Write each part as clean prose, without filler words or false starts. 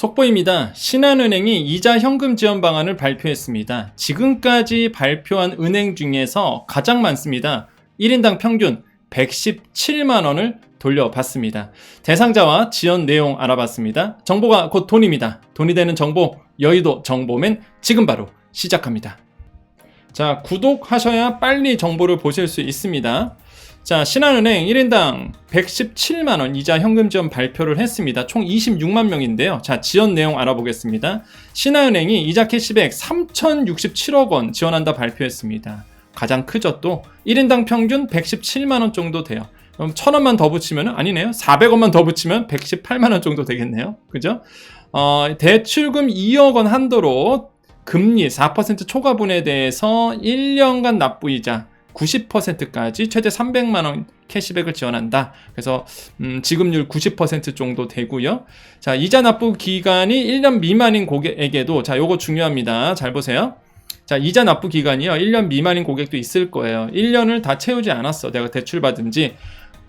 속보입니다. 신한은행이 이자 현금 지원 방안을 발표했습니다. 지금까지 발표한 은행 중에서 가장 많습니다. 1인당 평균 117만원을 돌려받습니다. 대상자와 지원 내용 알아봤습니다. 정보가 곧 돈입니다. 돈이 되는 정보, 여의도 정보맨 지금 바로 시작합니다. 자, 구독하셔야 빨리 정보를 보실 수 있습니다. 자, 신한은행 1인당 117만원 이자 현금 지원 발표를 했습니다. 총 26만 명인데요. 자, 지원 내용 알아보겠습니다. 신한은행이 이자 캐시백 3,067억 원 지원한다 발표했습니다. 가장 크죠. 또 1인당 평균 117만원 정도 돼요. 그럼 1,000원만 더 붙이면 아니네요. 400원만 더 붙이면 118만원 정도 되겠네요. 그죠? 대출금 2억 원 한도로 금리 4% 초과분에 대해서 1년간 납부이자 90%까지 최대 300만원 캐시백을 지원한다. 그래서 지급률 90% 정도 되고요. 자, 이자 납부 기간이 1년 미만인 고객에게도, 자, 요거 중요합니다. 잘 보세요. 자, 이자 납부 기간이요, 1년 미만인 고객도 있을 거예요. 1년을 다 채우지 않았어, 내가 대출 받은지.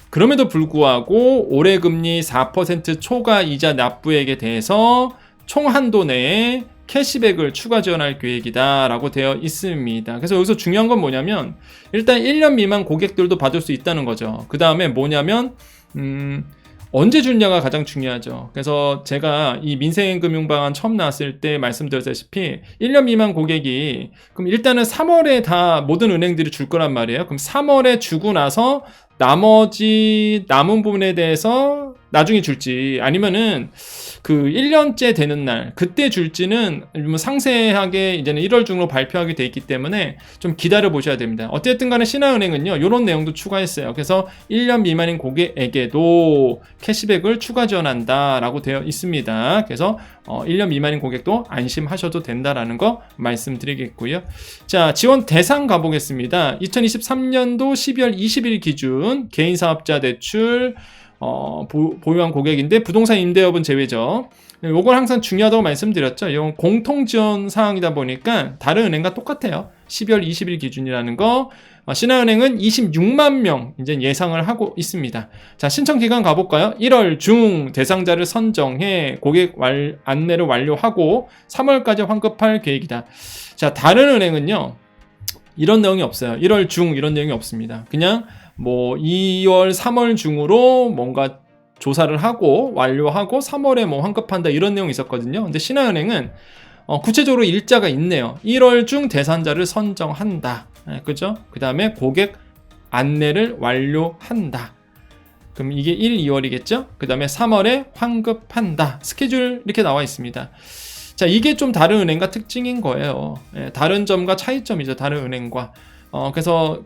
그럼에도 불구하고 올해 금리 4% 초과 이자 납부액에 대해서 총 한도 내에 캐시백을 추가 지원할 계획이다 라고 되어 있습니다. 그래서 여기서 중요한 건 뭐냐면, 일단 1년 미만 고객들도 받을 수 있다는 거죠. 그 다음에 뭐냐면 언제 주냐가 가장 중요하죠. 그래서 제가 이 민생금융방안 처음 나왔을 때 말씀드렸다시피 1년 미만 고객이 그럼 일단은 3월에 다 모든 은행들이 줄 거란 말이에요. 그럼 3월에 주고 나서 나머지 남은 부분에 대해서 나중에 줄지, 아니면은 그 1년째 되는 날 그때 줄지는 상세하게 이제는 1월 중으로 발표하게 돼 있기 때문에 좀 기다려 보셔야 됩니다. 어쨌든 간에 신한은행은요, 이런 내용도 추가했어요. 그래서 1년 미만인 고객에게도 캐시백을 추가 지원한다 라고 되어 있습니다. 그래서 1년 미만인 고객도 안심하셔도 된다라는 거 말씀드리겠고요. 자, 지원 대상 가보겠습니다. 2023년도 12월 20일 기준 개인사업자 대출 보유한 고객인데 부동산 임대업은 제외죠. 이건 항상 중요하다고 말씀드렸죠. 이건 공통 지원 사항이다 보니까 다른 은행과 똑같아요. 12월 20일 기준이라는 거. 신한은행은 26만 명 이제 예상을 하고 있습니다. 자, 신청 기간 가볼까요? 1월 중 대상자를 선정해 고객 안내를 완료하고 3월까지 환급할 계획이다. 자, 다른 은행은요, 이런 내용이 없어요. 1월 중 이런 내용이 없습니다. 그냥 뭐 2월, 3월 중으로 뭔가 조사를 하고 완료하고 3월에 뭐 환급한다 이런 내용이 있었거든요. 근데 신한은행은 구체적으로 일자가 있네요. 1월 중 대상자를 선정한다. 그죠? 그 다음에 고객 안내를 완료한다. 그럼 이게 1, 2월이겠죠? 그 다음에 3월에 환급한다. 스케줄 이렇게 나와 있습니다. 자, 이게 좀 다른 은행과 특징인 거예요. 다른 점과 차이점이죠. 다른 은행과. 그래서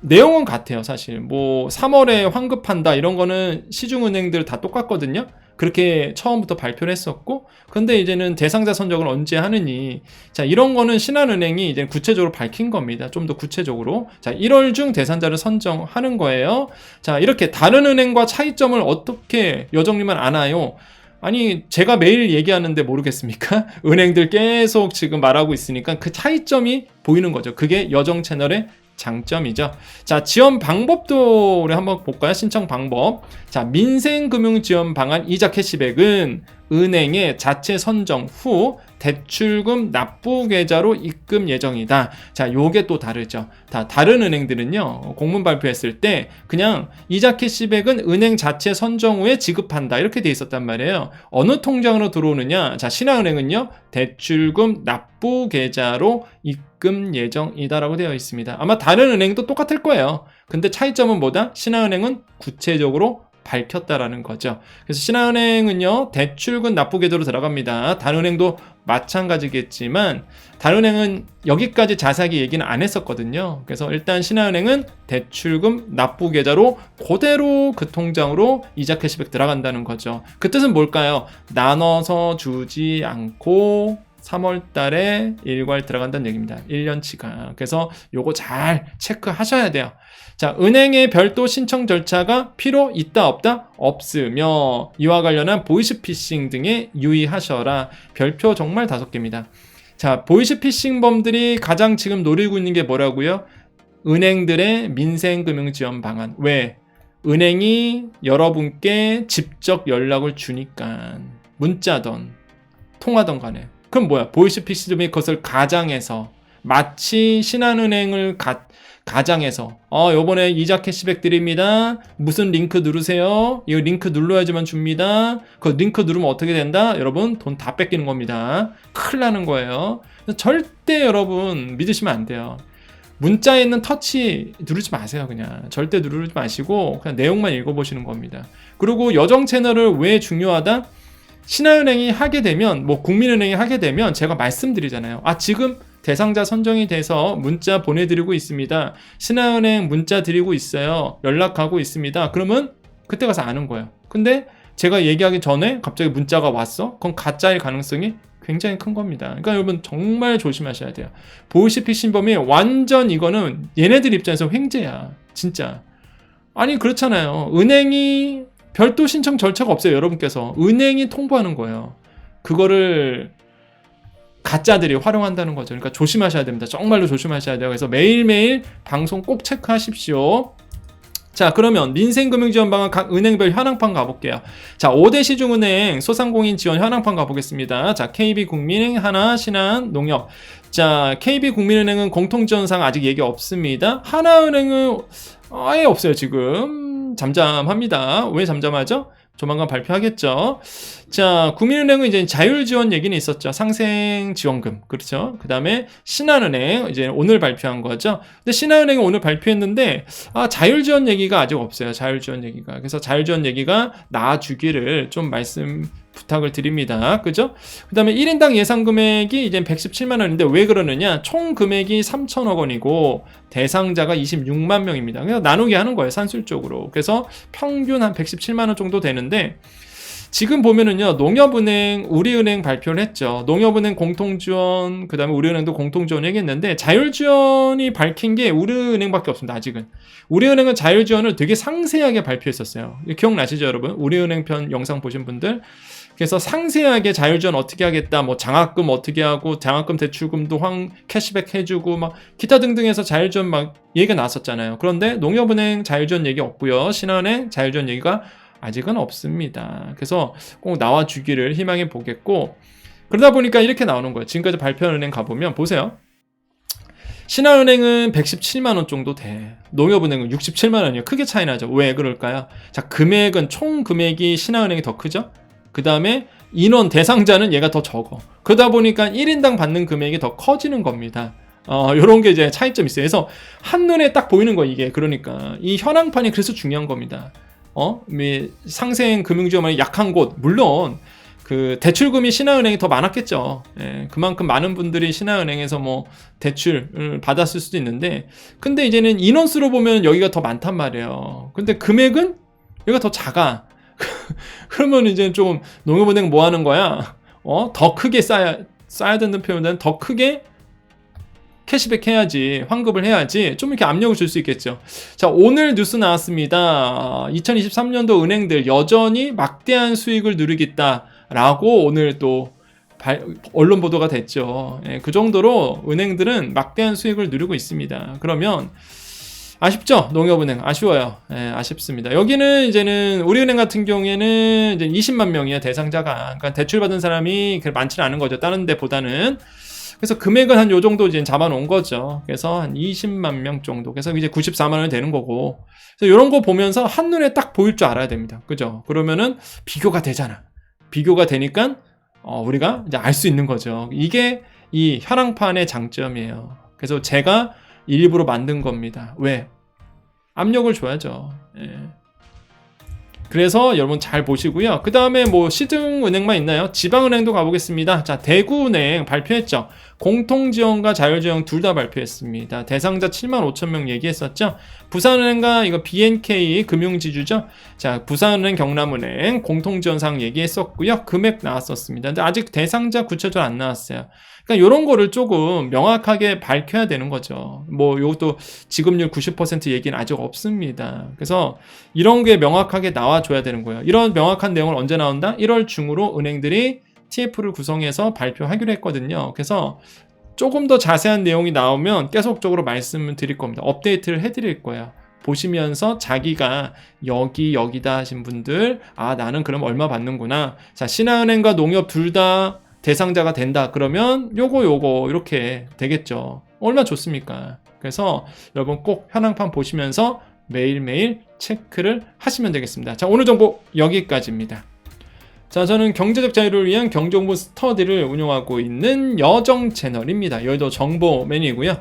내용은 같아요. 사실 뭐 3월에 환급한다 이런 거는 시중은행들 다 똑같거든요. 그렇게 처음부터 발표를 했었고, 근데 이제는 대상자 선정을 언제 하느니, 자, 이런 거는 신한은행이 이제 구체적으로 밝힌 겁니다. 좀 더 구체적으로. 자, 1월 중 대상자를 선정하는 거예요. 자, 이렇게 다른 은행과 차이점을 어떻게 여정님은 아나요? 아니, 제가 매일 얘기하는데 모르겠습니까? 은행들 계속 지금 말하고 있으니까 그 차이점이 보이는 거죠. 그게 여정 채널의 장점이죠. 자, 지원 방법도 우리 한번 볼까요? 신청 방법. 자, 민생금융지원 방안 이자 캐시백은 은행의 자체 선정 후 대출금 납부 계좌로 입금 예정이다. 자, 요게 또 다르죠. 다른 은행들은요, 공문 발표했을 때 그냥 이자 캐시백은 은행 자체 선정 후에 지급한다 이렇게 돼 있었단 말이에요. 어느 통장으로 들어오느냐? 자, 신한은행은요, 대출금 납부 계좌로 입금 예정이다라고 되어 있습니다. 아마 다른 은행도 똑같을 거예요. 근데 차이점은 뭐다? 신한은행은 구체적으로 밝혔다라는 거죠. 그래서 신한은행은요, 대출금 납부 계좌로 들어갑니다. 다른 은행도 마찬가지겠지만 다른 은행은 여기까지 자세하게 얘기는 안 했었거든요. 그래서 일단 신한은행은 대출금 납부 계좌로 그대로 그 통장으로 이자 캐시백 들어간다는 거죠. 그 뜻은 뭘까요? 나눠서 주지 않고 3월 달에 일괄 들어간다는 얘기입니다. 1년치가. 그래서 요거 잘 체크하셔야 돼요. 자, 은행의 별도 신청 절차가 필요 있다 없다? 없으며 이와 관련한 보이스피싱 등에 유의하셔라. 별표 정말 5개입니다. 자, 보이스피싱범들이 가장 지금 노리고 있는 게 뭐라고요? 은행들의 민생금융지원 방안. 왜? 은행이 여러분께 직접 연락을 주니까. 문자던 통화던 간에. 그럼 뭐야? 보이스피싱이 그것을 가장해서 마치 신한은행을 가장해서 요번에 이자 캐시백 드립니다. 무슨 링크 누르세요. 이 링크 눌러야지만 줍니다. 그 링크 누르면 어떻게 된다? 여러분 돈 다 뺏기는 겁니다. 큰일 나는 거예요. 절대 여러분 믿으시면 안 돼요. 문자에 있는 터치 누르지 마세요. 그냥 절대 누르지 마시고 그냥 내용만 읽어보시는 겁니다. 그리고 여정 채널을 왜 중요하다? 신한은행이 하게 되면 뭐 국민은행이 하게 되면 제가 말씀드리잖아요. 지금 대상자 선정이 돼서 문자 보내드리고 있습니다. 신한은행 문자 드리고 있어요. 연락하고 있습니다. 그러면 그때 가서 아는 거예요. 근데 제가 얘기하기 전에 갑자기 문자가 왔어? 그건 가짜일 가능성이 굉장히 큰 겁니다. 그러니까 여러분 정말 조심하셔야 돼요. 보이스피싱범이 완전 이거는 얘네들 입장에서 횡재야. 진짜. 아니 그렇잖아요. 은행이 별도 신청 절차가 없어요. 여러분께서. 은행이 통보하는 거예요. 그거를 가짜들이 활용한다는 거죠. 그러니까 조심하셔야 됩니다. 정말로 조심하셔야 돼요. 그래서 매일매일 방송 꼭 체크하십시오. 자, 그러면 민생금융지원방안 각 은행별 현황판 가볼게요. 자, 5대 시중은행 소상공인 지원 현황판 가보겠습니다. 자, KB국민은행, 하나, 신한, 농협. 자, KB국민은행은 공통지원상 아직 얘기 없습니다. 하나은행은 아예 없어요. 지금 잠잠합니다. 왜 잠잠하죠? 조만간 발표하겠죠. 자, 국민은행은 이제 자율지원 얘기는 있었죠. 상생지원금. 그렇죠. 그 다음에 신한은행, 이제 오늘 발표한 거죠. 근데 신한은행은 오늘 발표했는데, 자율지원 얘기가 아직 없어요. 자율지원 얘기가. 그래서 자율지원 얘기가 나와주기를 좀 부탁을 드립니다. 그죠? 그 다음에 1인당 예상 금액이 이제 117만 원인데 왜 그러느냐? 총 금액이 3천억 원이고 대상자가 26만 명입니다. 그래서 나누게 하는 거예요. 산술적으로. 그래서 평균 한 117만 원 정도 되는데 지금 보면은요. 농협은행, 우리은행 발표를 했죠. 농협은행 공통지원, 그 다음에 우리은행도 공통지원 얘기했는데 자율지원이 밝힌 게 우리은행밖에 없습니다. 아직은. 우리은행은 자율지원을 되게 상세하게 발표했었어요. 기억나시죠 여러분? 우리은행 편 영상 보신 분들? 그래서 상세하게 자율지원 어떻게 하겠다, 뭐 장학금 어떻게 하고, 장학금 대출금도 캐시백 해주고, 막 기타 등등 해서 자율지원 막 얘기가 나왔었잖아요. 그런데 농협은행 자율지원 얘기 없고요. 신한은행 자율지원 얘기가 아직은 없습니다. 그래서 꼭 나와주기를 희망해 보겠고, 그러다 보니까 이렇게 나오는 거예요. 지금까지 발표한 은행 가보면 보세요. 신한은행은 117만 원 정도 돼. 농협은행은 67만 원이에요. 크게 차이 나죠. 왜 그럴까요? 자, 금액은 총 금액이 신한은행이 더 크죠. 그 다음에 인원 대상자는 얘가 더 적어. 그러다 보니까 1인당 받는 금액이 더 커지는 겁니다. 요런 게 이제 차이점이 있어요. 그래서 한눈에 딱 보이는 거 이게. 그러니까 이 현황판이 그래서 중요한 겁니다. 상생 금융지원이 약한 곳, 물론 그 대출금이 신한은행이 더 많았겠죠. 예, 그만큼 많은 분들이 신한은행에서 뭐 대출을 받았을 수도 있는데, 근데 이제는 인원수로 보면 여기가 더 많단 말이에요. 근데 금액은 여기가 더 작아. 그러면 이제 좀 농협은행 뭐 하는 거야? 더 크게 쌓아야 된다는 표현은 더 크게 캐시백 해야지, 환급을 해야지, 좀 이렇게 압력을 줄 수 있겠죠. 자, 오늘 뉴스 나왔습니다. 2023년도 은행들 여전히 막대한 수익을 누리겠다라고 오늘 또 언론 보도가 됐죠. 예, 그 정도로 은행들은 막대한 수익을 누리고 있습니다. 그러면 아쉽죠? 농협은행 아쉬워요. 예, 아쉽습니다. 여기는 이제는 우리은행 같은 경우에는 이제 20만 명이야 대상자가. 그러니까 대출 받은 사람이 많지는 않은 거죠. 다른 데보다는. 그래서 금액은 한 요 정도 이제 잡아놓은 거죠. 그래서 한 20만 명 정도. 그래서 이제 94만 원이 되는 거고. 그래서 이런 거 보면서 한눈에 딱 보일 줄 알아야 됩니다. 그죠? 그러면은 비교가 되잖아. 비교가 되니까 우리가 이제 알 수 있는 거죠. 이게 이 현황판의 장점이에요. 그래서 제가 일부러 만든 겁니다. 왜? 압력을 줘야죠. 예. 그래서 여러분 잘 보시고요. 그 다음에 뭐 시중은행만 있나요? 지방은행도 가보겠습니다. 자, 대구은행 발표했죠. 공통지원과 자율지원 둘 다 발표했습니다. 대상자 7만 5천 명 얘기했었죠. 부산은행과 이거 BNK 금융지주죠. 자, 부산은행, 경남은행 공통지원상 얘기했었고요. 금액 나왔었습니다. 근데 아직 대상자 구체적으로 안 나왔어요. 그러니까 이런 거를 조금 명확하게 밝혀야 되는 거죠. 뭐 이것도 지급률 90% 얘기는 아직 없습니다. 그래서 이런 게 명확하게 나와줘야 되는 거예요. 이런 명확한 내용을 언제 나온다? 1월 중으로 은행들이 TF를 구성해서 발표하기로 했거든요. 그래서 조금 더 자세한 내용이 나오면 계속적으로 말씀을 드릴 겁니다. 업데이트를 해드릴 거예요. 보시면서 자기가 여기다 하신 분들, 나는 그럼 얼마 받는구나. 자, 신한은행과 농협 둘 다 대상자가 된다. 그러면 요거 이렇게 되겠죠. 얼마나 좋습니까? 그래서 여러분 꼭 현황판 보시면서 매일매일 체크를 하시면 되겠습니다. 자, 오늘 정보 여기까지입니다. 자, 저는 경제적 자유를 위한 경제공부 스터디를 운영하고 있는 여정 채널입니다. 여기도 정보맨이고요.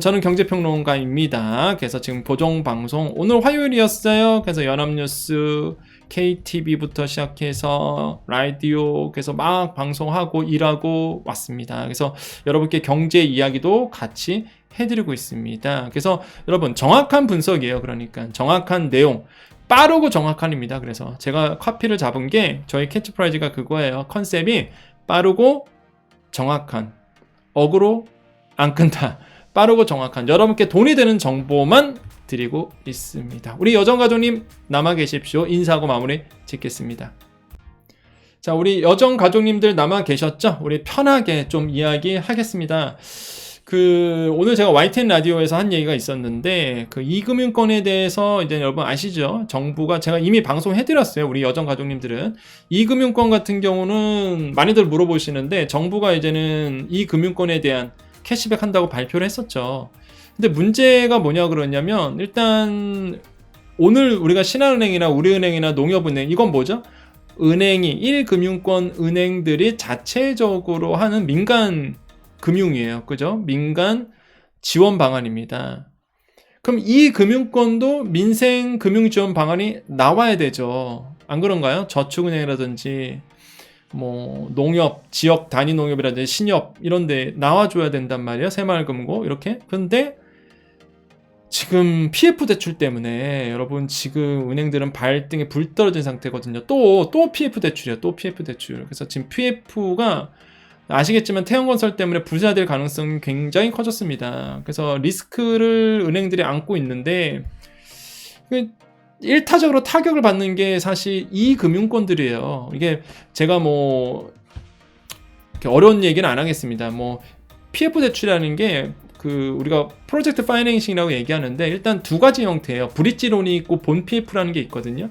저는 경제평론가입니다. 그래서 지금 고정방송 오늘 화요일이었어요. 그래서 연합뉴스, KTV부터 시작해서 라디오 그래서 막 방송하고 일하고 왔습니다. 그래서 여러분께 경제 이야기도 같이 해드리고 있습니다. 그래서 여러분 정확한 분석이에요. 그러니까 정확한 내용, 빠르고 정확한입니다. 그래서 제가 카피를 잡은 게 저희 캐치프라이즈가 그거예요. 컨셉이 빠르고 정확한, 어그로 안 끈다. 빠르고 정확한 여러분께 돈이 되는 정보만 드리고 있습니다. 우리 여정가족님 남아 계십시오. 인사하고 마무리 짓겠습니다. 자, 우리 여정가족님들 남아 계셨죠? 우리 편하게 좀 이야기하겠습니다. 오늘 제가 YTN 라디오에서 한 얘기가 있었는데, 이금융권에 대해서 이제 여러분 아시죠? 정부가 제가 이미 방송해드렸어요. 우리 여정가족님들은. 이금융권 같은 경우는 많이들 물어보시는데, 정부가 이제는 이금융권에 대한 캐시백 한다고 발표를 했었죠. 근데 문제가 뭐냐 그러냐면, 일단 오늘 우리가 신한은행이나 우리은행이나 농협은행, 이건 뭐죠? 은행이 1금융권 은행들이 자체적으로 하는 민간 금융이에요. 그죠? 민간 지원 방안입니다. 그럼 이 금융권도 민생 금융 지원 방안이 나와야 되죠. 안 그런가요? 저축은행이라든지 농협, 지역 단위 농협이라든지 신협 이런 데 나와줘야 된단 말이에요. 새마을금고 이렇게. 근데 지금 PF 대출 때문에 여러분 지금 은행들은 발등에 불 떨어진 상태거든요. 또 PF 대출이에요. 또 PF 대출. 그래서 지금 PF가 아시겠지만 태형건설 때문에 부자될 가능성이 굉장히 커졌습니다. 그래서 리스크를 은행들이 안고 있는데 일타적으로 타격을 받는 게 사실 이 금융권들이에요. 이게 제가 이렇게 어려운 얘기는 안 하겠습니다. PF 대출이라는 게 우리가 프로젝트 파이낸싱이라고 얘기하는데 일단 두 가지 형태예요. 브릿지론이 있고 본 PF라는 게 있거든요.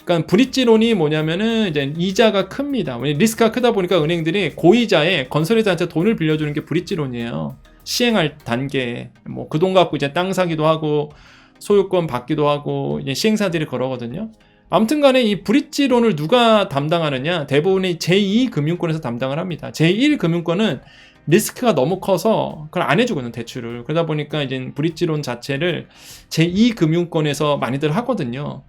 그러니까 브릿지론이 뭐냐면은 이제 이자가 큽니다. 리스크가 크다 보니까 은행들이 고이자에 건설회사한테 돈을 빌려주는 게 브릿지론이에요. 시행할 단계, 그 돈 갖고 이제 땅 사기도 하고 소유권 받기도 하고 이제 시행사들이 그러거든요. 아무튼간에 이 브릿지론을 누가 담당하느냐? 대부분이 제2금융권에서 담당을 합니다. 제1금융권은 리스크가 너무 커서 그걸 안 해주거든요, 대출을. 그러다 보니까 이제 브릿지론 자체를 제2금융권에서 많이들 하거든요.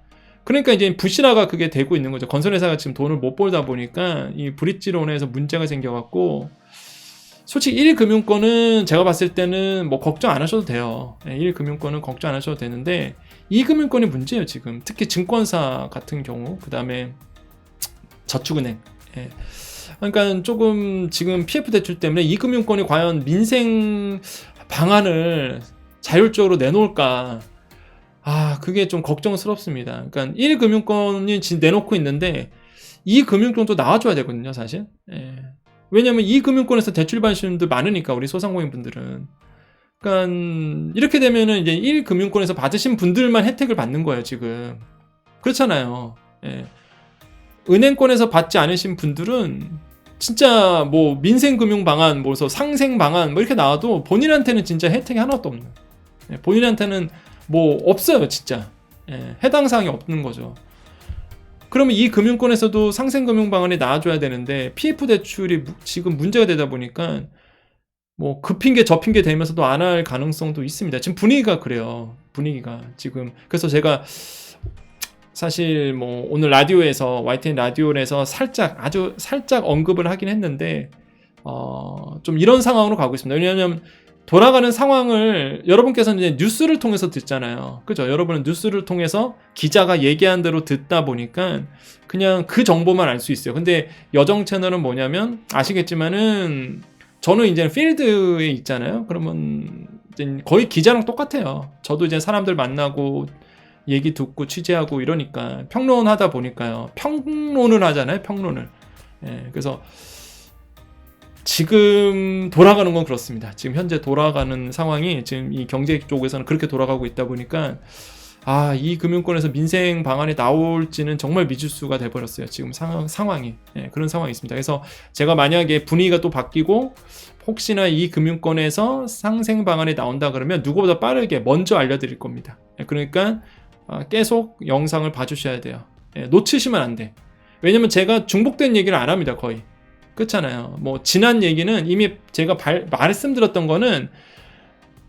그러니까 이제 부실화가 그게 되고 있는 거죠. 건설회사가 지금 돈을 못 벌다 보니까 이 브릿지론에서 문제가 생겨갖고 솔직히 1금융권은 제가 봤을 때는 걱정 안 하셔도 돼요. 1금융권은 걱정 안 하셔도 되는데 2금융권이 문제예요, 지금. 특히 증권사 같은 경우, 그 다음에 저축은행. 그러니까 조금 지금 PF 대출 때문에 2금융권이 과연 민생 방안을 자율적으로 내놓을까? 그게 좀 걱정스럽습니다. 그러니까 1금융권이 내놓고 있는데 2금융권도 나와줘야 되거든요, 사실. 왜냐면 2금융권에서 대출 받으시는 분들 많으니까, 우리 소상공인분들은. 그러니까 이렇게 되면은 이제 1금융권에서 받으신 분들만 혜택을 받는 거예요, 지금. 그렇잖아요. 은행권에서 받지 않으신 분들은 진짜 민생금융 방안, 상생 방안 이렇게 나와도 본인한테는 진짜 혜택이 하나도 없는. 본인한테는 없어요, 진짜. 해당 사항이 없는 거죠. 그러면 이 금융권에서도 상생금융 방안이 나와줘야 되는데 PF 대출이 지금 문제가 되다 보니까 그 핑계 저 핑계 대면서도 안 할 가능성도 있습니다. 지금 분위기가 그래요. 분위기가 지금. 그래서 제가 사실 오늘 라디오에서 YTN 라디오에서 아주 살짝 언급을 하긴 했는데 좀 이런 상황으로 가고 있습니다. 왜냐하면 돌아가는 상황을 여러분께서는 이제 뉴스를 통해서 듣잖아요. 그죠? 여러분은 뉴스를 통해서 기자가 얘기한 대로 듣다 보니까 그냥 그 정보만 알 수 있어요. 근데 여정 채널은 뭐냐면 아시겠지만은 저는 이제 필드에 있잖아요. 그러면 이제 거의 기자랑 똑같아요. 저도 이제 사람들 만나고 얘기 듣고 취재하고 이러니까 평론하다 보니까요. 평론을 하잖아요. 평론을. 그래서 지금 돌아가는 건 그렇습니다. 지금 현재 돌아가는 상황이 지금 이 경제 쪽에서는 그렇게 돌아가고 있다 보니까 이 금융권에서 민생 방안이 나올지는 정말 미지수가 돼버렸어요. 지금 상황이. 그런 상황이 있습니다. 그래서 제가 만약에 분위기가 또 바뀌고 혹시나 이 금융권에서 상생 방안이 나온다 그러면 누구보다 빠르게 먼저 알려드릴 겁니다. 그러니까 계속 영상을 봐주셔야 돼요. 놓치시면 안 돼. 왜냐면 제가 중복된 얘기를 안 합니다. 거의. 그렇잖아요. 뭐 지난 얘기는 이미 제가 말씀드렸던 거는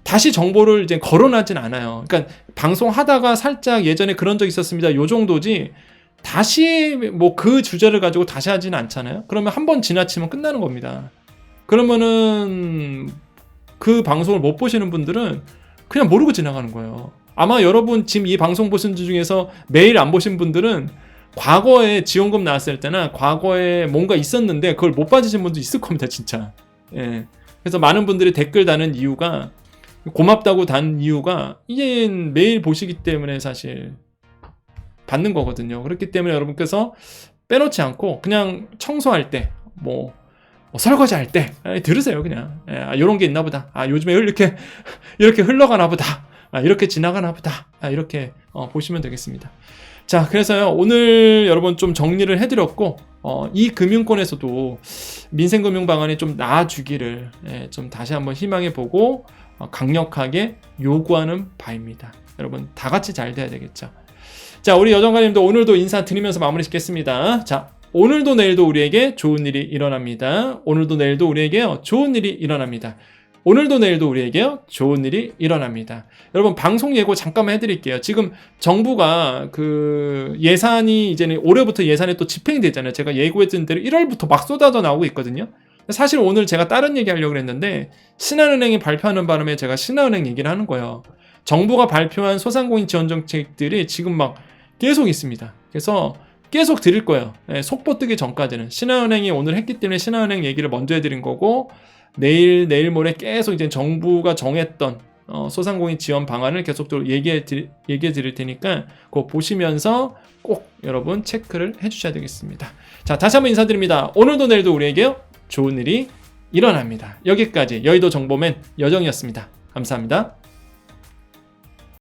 다시 정보를 이제 거론하진 않아요. 그러니까 방송하다가 살짝 예전에 그런 적 있었습니다. 요 정도지 다시 뭐 그 주제를 가지고 다시 하진 않잖아요. 그러면 한 번 지나치면 끝나는 겁니다. 그러면은 그 방송을 못 보시는 분들은 그냥 모르고 지나가는 거예요. 아마 여러분 지금 이 방송 보신 분 중에서 매일 안 보신 분들은 과거에 지원금 나왔을 때나 과거에 뭔가 있었는데 그걸 못 받으신 분도 있을 겁니다. 진짜. 그래서 많은 분들이 댓글 다는 이유가 고맙다고 단 이유가 이게 매일 보시기 때문에 사실 받는 거거든요. 그렇기 때문에 여러분께서 빼놓지 않고 그냥 청소할 때 뭐 설거지 할 때 들으세요. 그냥 이런 게 있나 보다. 요즘에 이렇게 흘러가나 보다. 이렇게 지나가나 보다. 이렇게 보시면 되겠습니다. 자, 그래서요 오늘 여러분 좀 정리를 해드렸고 이 금융권에서도 민생금융 방안이 좀 나아주기를 좀 다시 한번 희망해보고 강력하게 요구하는 바입니다. 여러분 다 같이 잘 돼야 되겠죠. 자, 우리 여정관님도 오늘도 인사드리면서 마무리 짓겠습니다. 자, 오늘도 내일도 우리에게 좋은 일이 일어납니다. 오늘도 내일도 우리에게 좋은 일이 일어납니다. 오늘도 내일도 우리에게 좋은 일이 일어납니다. 여러분 방송 예고 잠깐만 해드릴게요. 지금 정부가 그 예산이 이제는 올해부터 예산이 또 집행이 되잖아요. 제가 예고했던 대로 1월부터 막 쏟아져 나오고 있거든요. 사실 오늘 제가 다른 얘기 하려고 했는데 신한은행이 발표하는 바람에 제가 신한은행 얘기를 하는 거예요. 정부가 발표한 소상공인 지원 정책들이 지금 막 계속 있습니다. 그래서 계속 드릴 거예요. 속보 뜨기 전까지는. 신한은행이 오늘 했기 때문에 신한은행 얘기를 먼저 해드린 거고 내일 모레 계속 이제 정부가 정했던 소상공인 지원 방안을 계속적으로 얘기해 드릴 테니까 그거 보시면서 꼭 여러분 체크를 해주셔야 되겠습니다. 자, 다시 한번 인사드립니다. 오늘도 내일도 우리에게 좋은 일이 일어납니다. 여기까지 여의도 정보맨 여정이었습니다. 감사합니다.